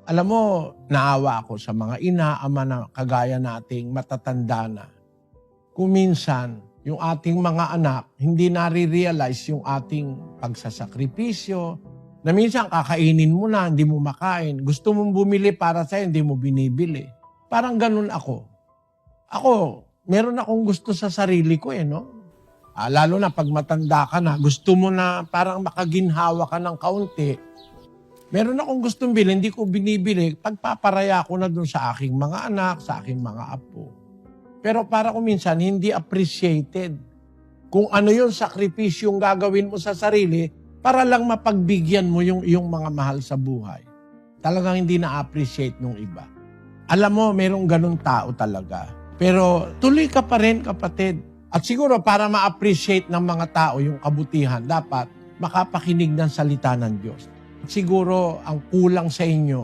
Alam mo, naawa ako sa mga ina, ama na kagaya nating matatanda na. Kung minsan, yung ating mga anak, hindi nare-realize yung ating pagsasakripisyo, na minsan kakainin mo na, hindi mo makain. Gusto mong bumili para sa'yo, hindi mo binibili. Parang ganun ako. Ako, meron akong gusto sa sarili ko no? Lalo na pag matanda ka na, gusto mo na parang makaginhawa ka ng kaunti. Meron akong gustong bilhin, hindi ko binibili, pagpaparaya ko na dun sa aking mga anak, sa aking mga apo. Pero para kung minsan, hindi appreciated. Kung ano yung sakripisyong gagawin mo sa sarili, para lang mapagbigyan mo yung mga mahal sa buhay. Talagang hindi na-appreciate nung iba. Alam mo, merong ganung tao talaga. Pero tuloy ka pa rin, kapatid. At siguro para ma-appreciate ng mga tao yung kabutihan, dapat makapakinig ng salita ng Diyos. Siguro ang kulang sa inyo,